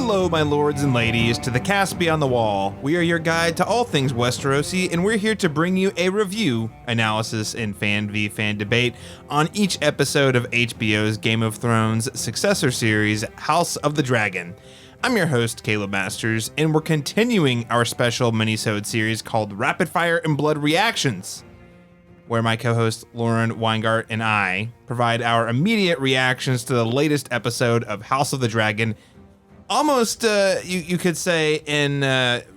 Hello, my lords and ladies, to the Cast Beyond the Wall. We are your guide to all things Westerosi, and we're here to bring you a review, analysis, and fan v fan debate on each episode of HBO's Game of Thrones successor series, House of the Dragon. I'm your host, Caleb Masters, and we're continuing our special mini-sode series called Rapidfire and Blood Reactions, where my co-host Lauren Weingart and I provide our immediate reactions to the latest episode of House of the Dragon. Almost, you could say, in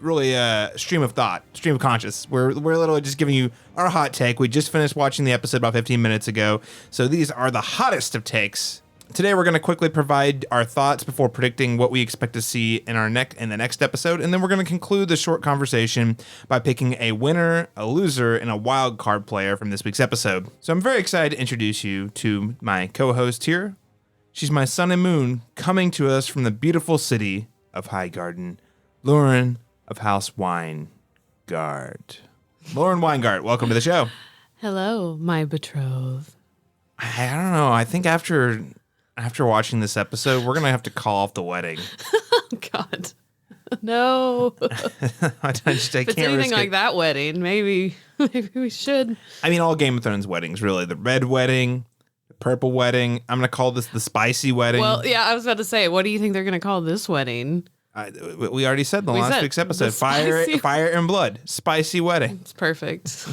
really stream of thought, stream of conscious. We're literally just giving you our hot take. We just finished watching the episode about 15 minutes ago, so these are the hottest of takes. Today, we're going to quickly provide our thoughts before predicting what we expect to see in the next episode, and then we're going to conclude the short conversation by picking a winner, a loser, and a wild card player from this week's episode. So I'm very excited to introduce you to my co-host here. She's my sun and moon, coming to us from the beautiful city of Highgarden, Lauren of House Weingart. Lauren Weingart, welcome to the show. Hello, my betrothed. I don't know. I think after watching this episode, we're gonna have to call off the wedding. Oh God, no! If it's anything like that wedding, maybe we should. I mean, all Game of Thrones weddings, really. The red wedding. Purple wedding. I'm going to call this the spicy wedding. Well, yeah, I was about to say, what do you think they're going to call this wedding? We already said in the last week's episode, fire and blood, spicy wedding. It's perfect.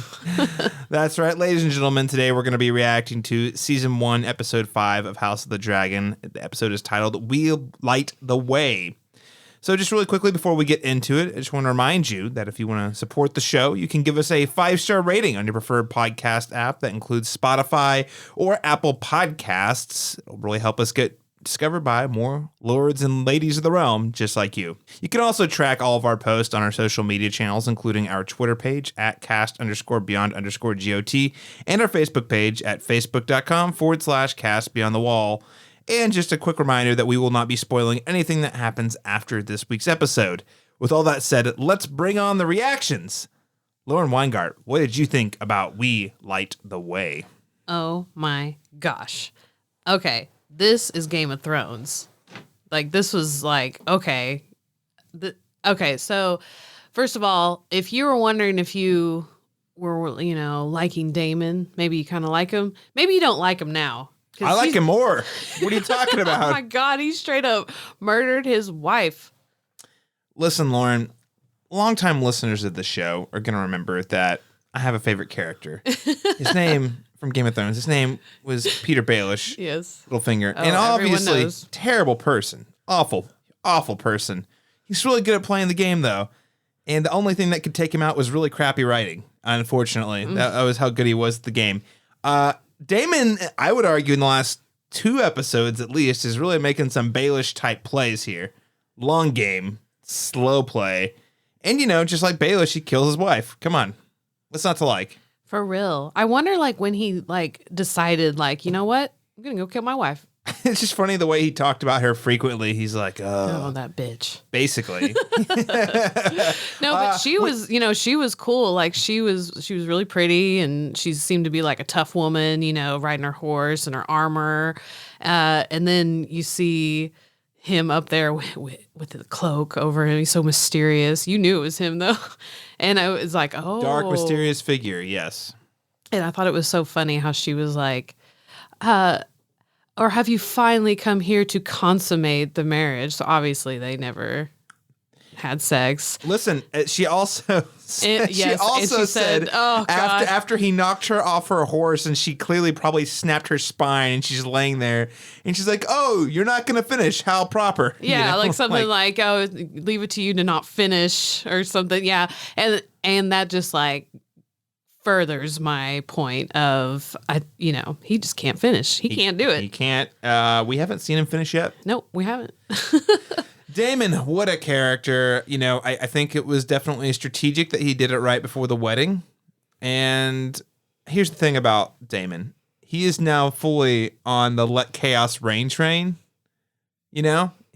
That's right, ladies and gentlemen. Today we're going to be reacting to Season 1, Episode 5 of House of the Dragon. The episode is titled, We Light the Way. So just really quickly before we get into it, I just want to remind you that if you want to support the show, you can give us a 5-star rating on your preferred podcast app that includes Spotify or Apple Podcasts. It'll really help us get discovered by more lords and ladies of the realm just like you. You can also track all of our posts on our social media channels, including our Twitter page at cast_beyond_GOT and our Facebook page at facebook.com/castbeyondthewall. And just a quick reminder that we will not be spoiling anything that happens after this week's episode. With all that said, let's bring on the reactions. Lauren Weingart, what did you think about We Light the Way? Oh my gosh. Okay, this is Game of Thrones. Like, this was like, okay. Okay, so first of all, if you were wondering if you were, liking Daemon, maybe you kind of like him. Maybe you don't like him now. I like him more. What are you talking about? Oh my God, he straight up murdered his wife. Listen, Lauren, longtime listeners of the show are going to remember that I have a favorite character. His name from Game of Thrones, his name was Peter Baelish. Yes. Littlefinger. And obviously, terrible person. Awful, awful person. He's really good at playing the game, though. And the only thing that could take him out was really crappy writing, unfortunately. That was how good he was at the game. Daemon, I would argue, in the last 2 episodes at least, is really making some Baelish-type plays here. Long game, slow play. And, just like Baelish, he kills his wife. Come on. What's not to like? For real. I wonder, when he, decided, you know what? I'm going to go kill my wife. It's just funny the way he talked about her frequently. He's like, oh, that bitch. Basically. No, but she was, she was cool. She was really pretty, and she seemed to be like a tough woman, riding her horse and her armor. And then you see him up there with the cloak over him. He's so mysterious. You knew it was him, though. And I was like, oh. Dark, mysterious figure, yes. And I thought it was so funny how she was like, or have you finally come here to consummate the marriage? So obviously they never had sex. Listen, she also said oh, after he knocked her off her horse and she clearly probably snapped her spine and she's laying there and she's like, oh, you're not going to finish. How proper. Yeah, something like, oh, leave it to you to not finish or something. Yeah. And that just furthers my point of, he just can't finish. He can't do it. He can't. We haven't seen him finish yet. Nope, we haven't. Daemon, what a character. I think it was definitely strategic that he did it right before the wedding. And here's the thing about Daemon. He is now fully on the let chaos reign train.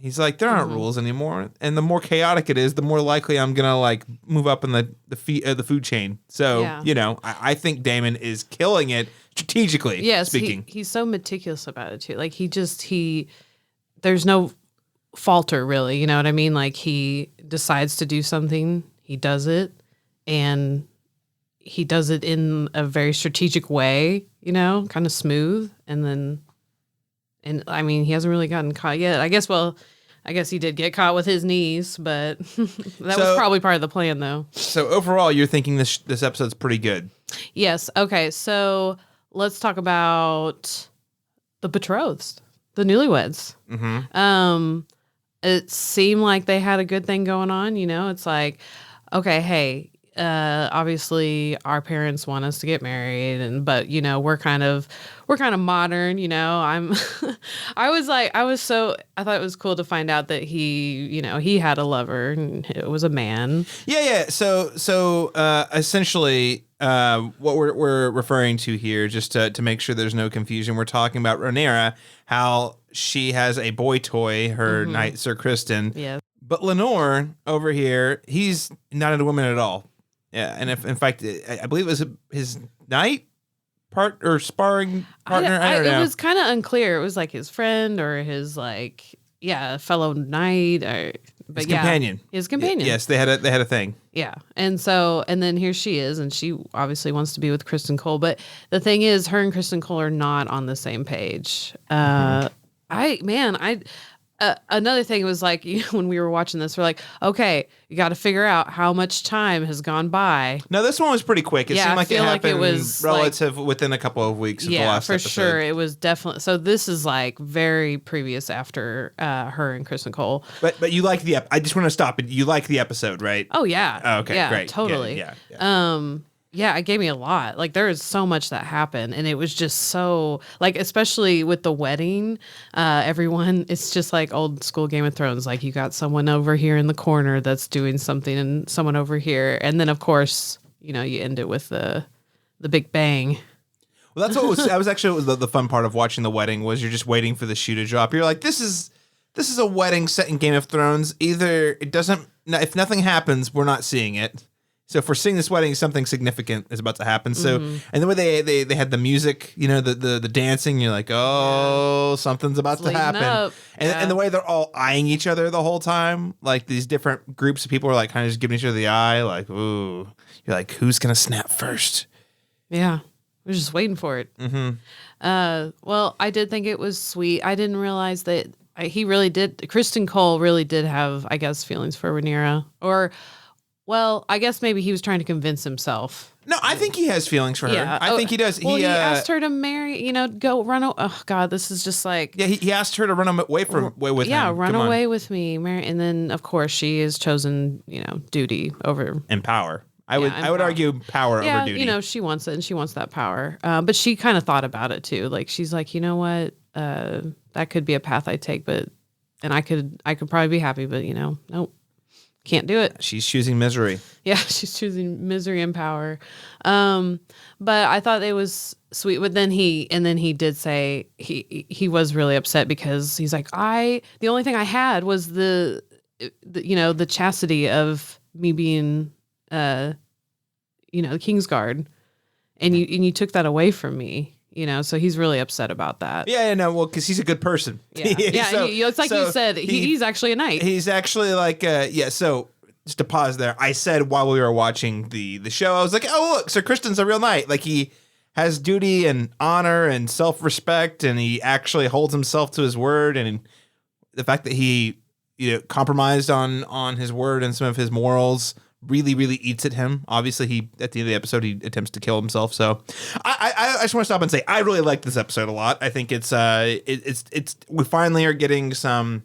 He's like, there aren't rules anymore. And the more chaotic it is, the more likely I'm going to move up in the food chain. So, yeah. I think Daemon is killing it strategically speaking. He's so meticulous about it too. There's no falter, really. You know what I mean? Like, he decides to do something, he does it, and he does it in a very strategic way, you know, kind of smooth. And I mean, he hasn't really gotten caught yet. I guess he did get caught with his knees, but that was probably part of the plan, though. So overall, you're thinking this episode's pretty good. Yes. Okay. So let's talk about the betrothed, the newlyweds. Mm-hmm. It seemed like they had a good thing going on. You know, it's like, okay, hey, obviously our parents want us to get married, but you know, we're kind of modern. You know, I thought it was cool to find out that he had a lover and it was a man. Yeah. So essentially, what we're referring to here, just to make sure there's no confusion, we're talking about Rhaenyra, how she has a boy toy, her knight Ser Christen. Yeah. But Laenor over here, he's not into women at all. Yeah, and in fact, I believe it was his knight part or sparring partner. I don't know. It was kind of unclear. It was like his friend or his fellow knight, but his companion. His companion. Yes, they had a thing. Yeah, and then here she is, and she obviously wants to be with Christen Cole. But the thing is, her and Christen Cole are not on the same page. Another thing was like, when we were watching this, we're like, okay, you got to figure out how much time has gone by. No, this one was pretty quick. It seemed like it happened within a couple of weeks of the last episode. Yeah, for sure. It was definitely. So this is like very previous after her and Christen Cole. But you like I just want to stop. You like the episode, right? Oh, yeah. Oh, okay, yeah, great. Totally. Yeah. Yeah, it gave me a lot. Like, there is so much that happened, and it was just so, like, especially with the wedding, everyone, it's just like old school Game of Thrones. Like, you got someone over here in the corner that's doing something, and someone over here, and then, of course, you know, you end it with the big bang. Well, that's what was actually the fun part of watching the wedding, was you're just waiting for the shoe to drop. You're like, this is a wedding set in Game of Thrones. Either it doesn't, if nothing happens, we're not seeing it. So if we're seeing this wedding, something significant is about to happen. So, and the way they had the music, you know, the dancing, you're like, oh, something's about to happen. And the way they're all eyeing each other the whole time, like these different groups of people are like kind of just giving each other the eye, like, ooh, you're like, who's gonna snap first? Yeah, we're just waiting for it. Well, I did think it was sweet. I didn't realize that Christen Cole really did have, I guess, feelings for Rhaenyra, well, I guess maybe he was trying to convince himself. No, I think he has feelings for her. Yeah. I think he does. Well, he asked her to marry, go run away. Oh, God, this is just like... Yeah, he asked her to run away with him. Yeah, run away with me. Marry, and then, of course, she has chosen, duty over... And power. I would argue power over duty. She wants it, and she wants that power. But she kind of thought about it, too. Like, she's like, you know what? That could be a path I take, and I could probably be happy, but, nope. Can't do it. She's choosing misery. Yeah, she's choosing misery and power. But I thought it was sweet. But then he did say he was really upset because he's like, the only thing I had was the chastity of me being the Kingsguard, and you took that away from me. So he's really upset about that. Yeah, no, well, because he's a good person. Yeah, it's like you said, he's actually a knight. He's actually like, so just to pause there, I said while we were watching the show, I was like, oh, look, Ser Christen's a real knight. Like, he has duty and honor and self-respect, and he actually holds himself to his word, and the fact that he, compromised on his word and some of his morals really, really eats at him. Obviously, at the end of the episode, he attempts to kill himself. So I just want to stop and say I really like this episode a lot. I think it's we finally are getting some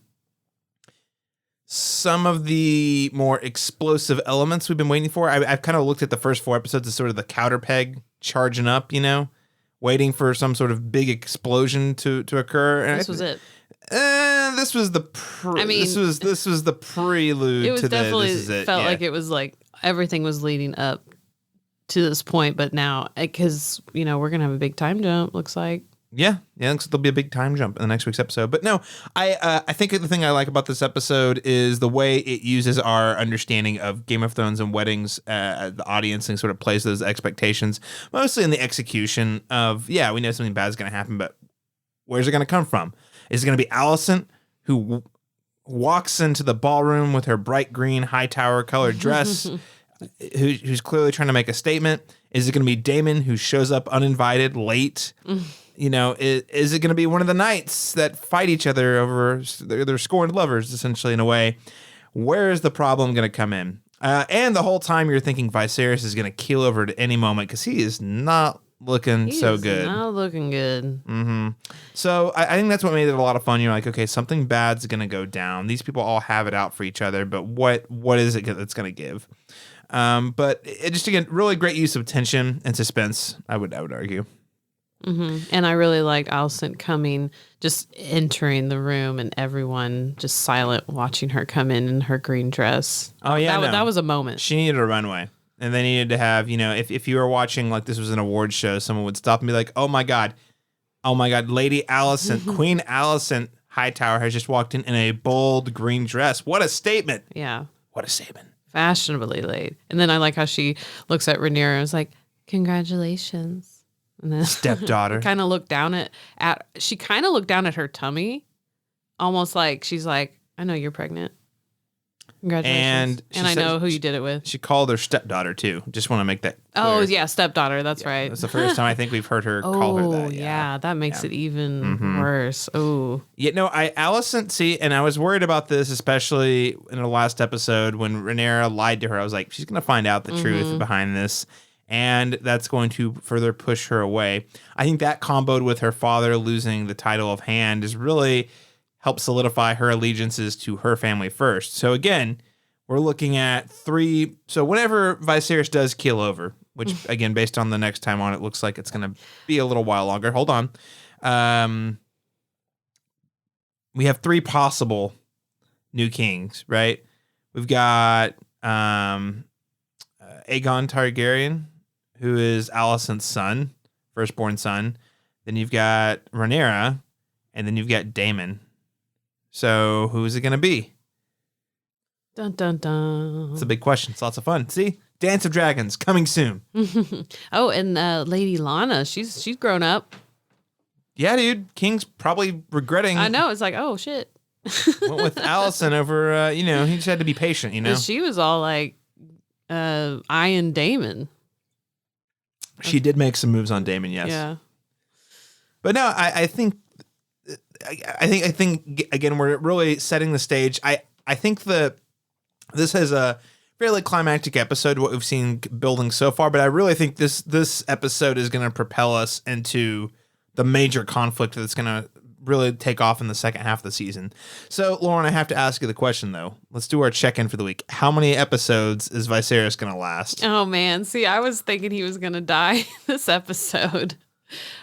of the more explosive elements we've been waiting for. I've kind of looked at the first 4 episodes as sort of the counter peg charging up, waiting for some sort of big explosion to occur. And this was it. This was the this was the prelude. It was to definitely this is it. Felt like it was like everything was leading up to this point, but now because we're gonna have a big time jump. Looks like. Yeah, looks like there'll be a big time jump in the next week's episode. But no, I think the thing I like about this episode is the way it uses our understanding of Game of Thrones and weddings, the audience, and sort of plays those expectations, mostly in the execution of, we know something bad is going to happen, but where's it going to come from? Is it going to be Alicent, who walks into the ballroom with her bright green Hightower colored dress, who's clearly trying to make a statement. Is it going to be Daemon, who shows up uninvited, late? You know, is it going to be one of the knights that fight each other over their scorned lovers, essentially, in a way? Where is the problem going to come in? And the whole time you're thinking Viserys is going to keel over at any moment because he is not looking so good. Not looking good. So I think that's what made it a lot of fun. You're like, okay, something bad's going to go down. These people all have it out for each other, but what is it that's going to give? But it just, again, really great use of tension and suspense, I would argue. And I really liked Alicent coming, just entering the room and everyone just silent watching her come in her green dress. Oh, yeah. That was a moment. She needed a runway. And they needed to have, you know, if you were watching like this was an award show, someone would stop and be like, oh my God, Lady Alicent, Queen Alicent Hightower has just walked in a bold green dress. What a statement. Yeah. What a statement. Fashionably late. And then I like how she looks at Rhaenyra and was like, congratulations. And then stepdaughter kind of looked down at her tummy, almost like she's like, I know you're pregnant. Congratulations. And I know who you did it with. She called her stepdaughter too. Just want to make that clear. Oh yeah, stepdaughter. That's right. That's the first time I think we've heard her call her that. Yeah, that makes it even worse. Oh. Yeah, no, Alicent, see, and I was worried about this, especially in the last episode when Rhaenyra lied to her. I was like, she's going to find out the truth behind this. And that's going to further push her away. I think that comboed with her father losing the title of Hand is really helped solidify her allegiances to her family first. So again, we're looking at 3. So whenever Viserys does keel over, which again, based on the next time on, it looks like it's going to be a little while longer. Hold on. We have 3 possible new kings, right? We've got Aegon Targaryen, who is Alicent's son, firstborn son. Then you've got Rhaenyra, and then you've got Daemon. So who's it going to be? Dun, dun, dun. It's a big question. It's lots of fun. See? Dance of Dragons, coming soon. Oh, and Lady Lana, she's grown up. Yeah, dude. King's probably regretting. I know. It's like, oh, shit. Went with Alicent over, he just had to be patient, She was all like, eyeing Daemon. She did make some moves on Daemon, yes. Yeah. But no, I think again we're really setting the stage. I think this is a fairly climactic episode, what we've seen building so far, but I really think this episode is going to propel us into the major conflict that's going to really take off in the second half of the season. So, Lauren, I have to ask you the question, though. Let's do our check-in for the week. How many episodes is Viserys going to last? Oh, man. See, I was thinking he was going to die this episode.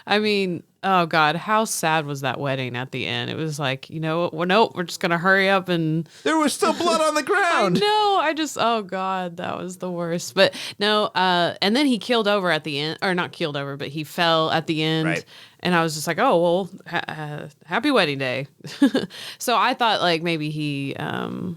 I mean, oh, God, how sad was that wedding at the end? It was like, nope, we're just going to hurry up and... There was still blood on the ground. Oh, God, that was the worst. But no, and then he keeled over at the end, or not keeled over, but he fell at the end. Right. And I was just like, oh, well, happy wedding day. So I thought like maybe he I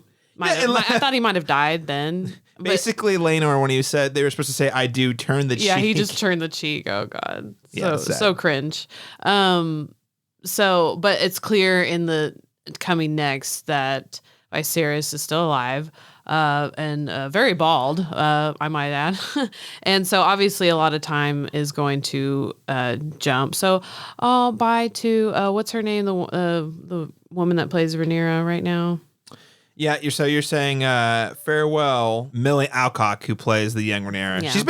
thought he might have died then. Basically, Laenor, when he said they were supposed to say, I do, turn the cheek. Yeah, he just turned the cheek. Oh, God. So cringe. But it's clear in the coming next that Viserys is still alive. And very bald, I might add. And so obviously a lot of time is going to jump. So bye to what's her name? The woman that plays Rhaenyra right now. Yeah, you're saying farewell, Millie Alcock, who plays the young Rhaenyra. Yeah. She's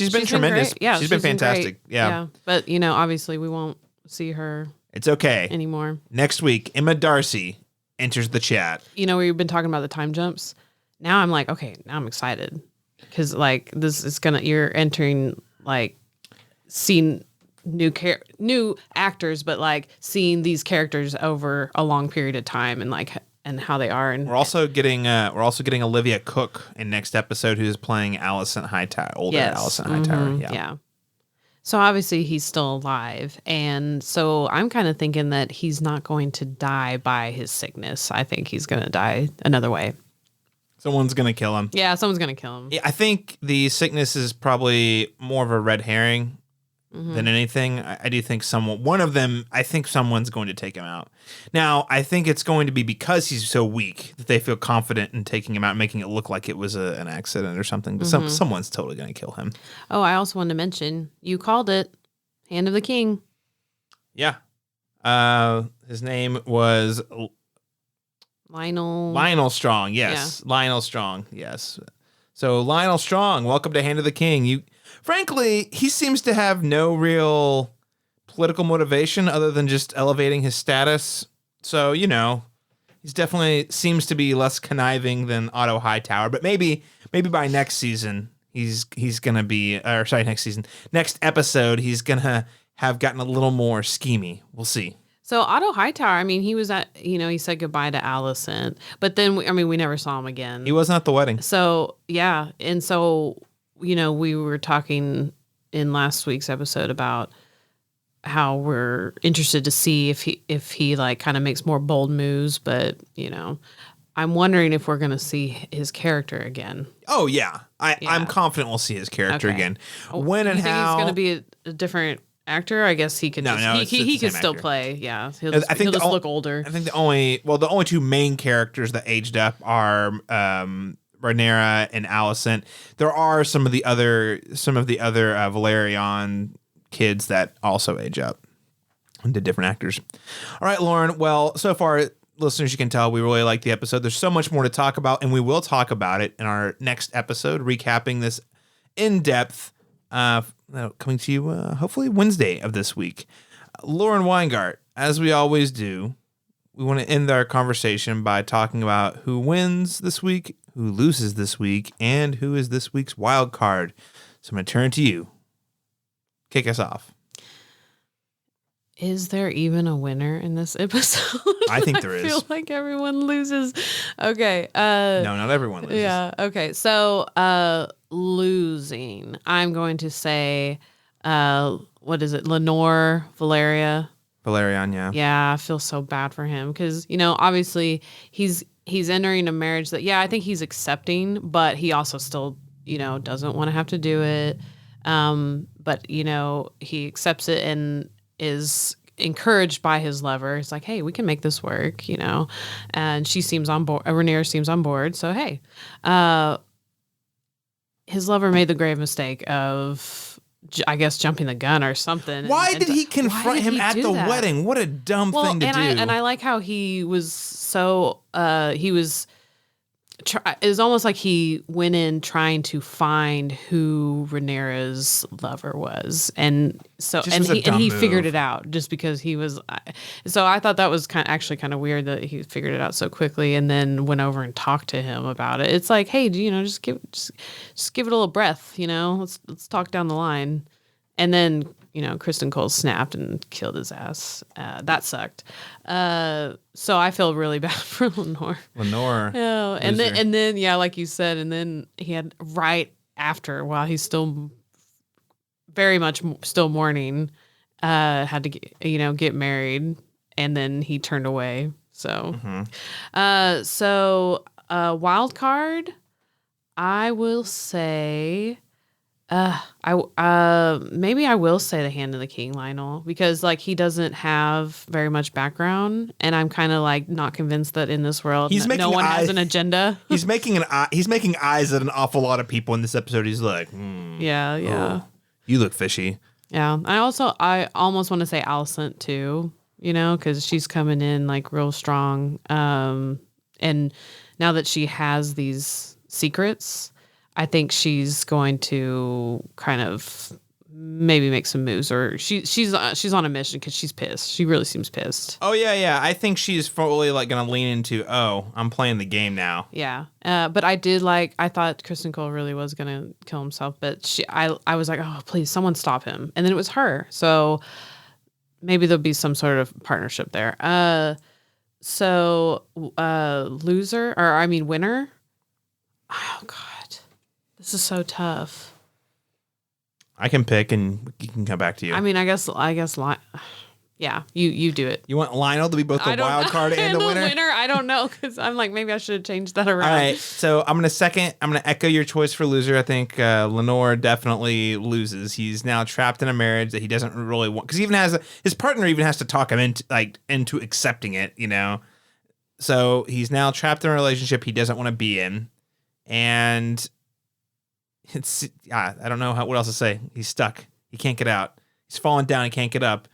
been tremendous. Great. Yeah, she's been fantastic. Yeah. But obviously we won't see her. It's okay anymore. Next week, Emma Darcy enters the chat. We've been talking about the time jumps. Now I'm like, okay, now I'm excited because like this is you're entering like seeing new actors, but like seeing these characters over a long period of time and how they are. And we're also getting Olivia Cook in next episode, who's playing Alicent Hightower, Alicent Hightower. Yeah. So obviously he's still alive, and so I'm kind of thinking that he's not going to die by his sickness. I think he's going to die another way. Someone's going to kill him. Yeah, someone's going to kill him. Yeah, I think the sickness is probably more of a red herring. than anything. I do think one of them, I think someone's going to take him out. Now, I think it's going to be because he's so weak that they feel confident in taking him out and making it look like it was an accident or something. But someone's totally going to kill him. Oh, I also wanted to mention, you called it, Hand of the King. Yeah. His name was Lionel Strong. Yes. Yeah. Lionel Strong. Yes. So Lionel Strong, welcome to Hand of the King. Frankly, he seems to have no real political motivation other than just elevating his status. So, he's definitely seems to be less conniving than Otto Hightower, but maybe by next season he's going to be, next episode, he's going to have gotten a little more schemy. We'll see. So Otto Hightower, I mean, he was at, he said goodbye to Alicent, but then, we never saw him again. He wasn't at the wedding. So, yeah. And so, we were talking in last week's episode about how we're interested to see if he like kind of makes more bold moves, but, I'm wondering if we're going to see his character again. Oh, yeah. I'm confident we'll see his character again. When and how. He's going to be a different actor? I guess he can. He can still play. Yeah, he'll just look older. I think the only two main characters that aged up are Rhaenerya and Alicent. There are some of the other Velaryon kids that also age up into different actors. All right, Lauren. Well, so far, listeners, you can tell we really like the episode. There's so much more to talk about, and we will talk about it in our next episode, recapping this in depth. Coming to you hopefully Wednesday of this week. Lauren Weingart, as we always do, we want to end our conversation by talking about who wins this week, who loses this week, and who is this week's wild card. So I'm going to turn to you. Kick us off. Is there even a winner in this episode? I think there is. I feel like everyone loses. Okay. No, not everyone loses. Yeah. Okay. So, losing. I'm going to say, what is it? Laenor, Velaryon, yeah. Yeah, I feel so bad for him because, obviously he's entering a marriage that, I think he's accepting, but he also still, doesn't want to have to do it. But, he accepts it and is encouraged by his lover. It's like, hey, we can make this work, and she seems on board. Rhaenyra seems on board. So, hey, his lover made the grave mistake of, I guess, jumping the gun or something. Why did he confront him at the wedding? What a dumb thing to do. And I like how he was so, it was almost like he went in trying to find who Rhaenyra's lover was, and so he figured it out just because he was. So I thought that was kind of weird that he figured it out so quickly, and then went over and talked to him about it. It's like, hey, just give it a little breath, let's talk down the line, and then Christen Cole snapped and killed his ass. That sucked. So I feel really bad for Laenor. Yeah, and then like you said, and then he had right after, while he's still very much still mourning, had to get married, and then he turned away. So, wild card, I will say. Maybe I will say the Hand of the King, Lionel, because like he doesn't have very much background, and I'm kind of like not convinced that in this world no one has an agenda. He's making eyes at an awful lot of people in this episode. He's like, yeah, oh, you look fishy. Yeah, I almost want to say Alicent too, because she's coming in like real strong, and now that she has these secrets, I think she's going to kind of maybe make some moves, or she's on a mission because she's pissed. She really seems pissed. Oh yeah. I think she's fully like going to lean into, I'm playing the game now. Yeah. But I thought Christen Cole really was going to kill himself, but I was like, oh please, someone stop him, and then it was her. So maybe there'll be some sort of partnership there. Winner. Oh God. This is so tough. I can pick, and you can come back to you. I mean, I guess Yeah, you do it. You want Lionel to be both the wild card and the winner? I don't know, because I'm like, maybe I should have changed that around. All right, so I'm going to echo your choice for loser. I think Laenor definitely loses. He's now trapped in a marriage that he doesn't really want, because he even his partner even has to talk him into accepting it, you know? So he's now trapped in a relationship he doesn't want to be in. And I don't know what else to say. He's stuck. He can't get out. He's falling down. He can't get up.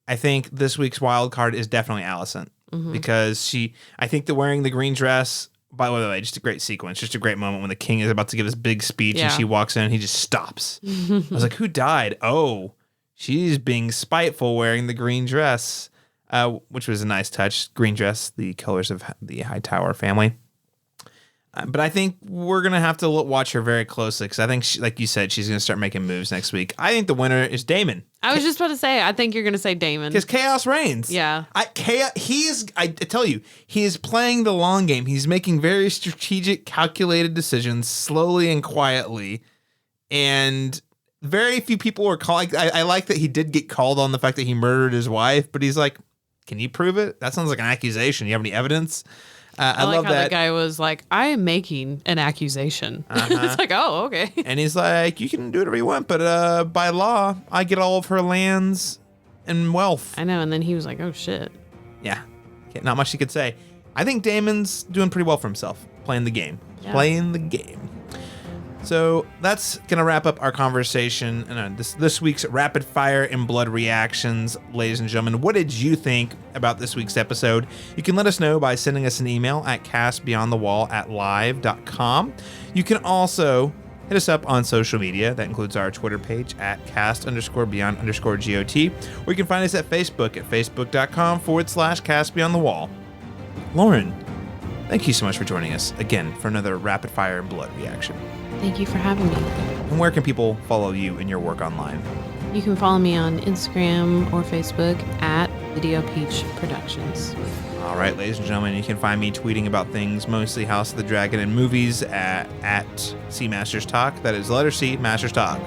I think this week's wild card is definitely Alicent, because I think the wearing the green dress, by the way, just a great sequence, just a great moment when the king is about to give his big speech and she walks in and he just stops. I was like, who died? Oh, she's being spiteful wearing the green dress, which was a nice touch. Green dress, the colors of the Hightower family. But I think we're going to have to watch her very closely, because I think, like you said, she's going to start making moves next week. I think the winner is Daemon. I was just about to say, I think you're going to say Daemon. Because chaos reigns. Yeah. I tell you, he is playing the long game. He's making very strategic, calculated decisions slowly and quietly. And very few people were calling. I like that he did get called on the fact that he murdered his wife, but he's like, can you prove it? That sounds like an accusation. You have any evidence? I like love how that the guy was like, I am making an accusation. It's like, oh, okay. And he's like, you can do whatever you want, but by law, I get all of her lands and wealth. I know. And then he was like, oh, shit. Yeah. Not much he could say. I think Daemon's doing pretty well for himself, playing the game. Yeah. Playing the game. So that's going to wrap up our conversation and this week's Rapid Fire and Blood reactions. Ladies and gentlemen, what did you think about this week's episode? You can let us know by sending us an email at castbeyondthewall@live.com. You can also hit us up on social media. That includes our Twitter page at cast_beyond_GOT. Or you can find us at Facebook at facebook.com/castbeyondthewall. Lauren, thank you so much for joining us again for another Rapid Fire and Blood reaction. Thank you for having me. And where can people follow you and your work online? You can follow me on Instagram or Facebook at Video Peach Productions. All right, ladies and gentlemen, you can find me tweeting about things, mostly House of the Dragon and movies at C Masters Talk. That is the letter C, Masters Talk.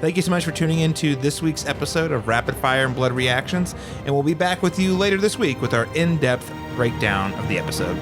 Thank you so much for tuning in to this week's episode of Rapid Fire and Blood Reactions, and we'll be back with you later this week with our in-depth breakdown of the episode.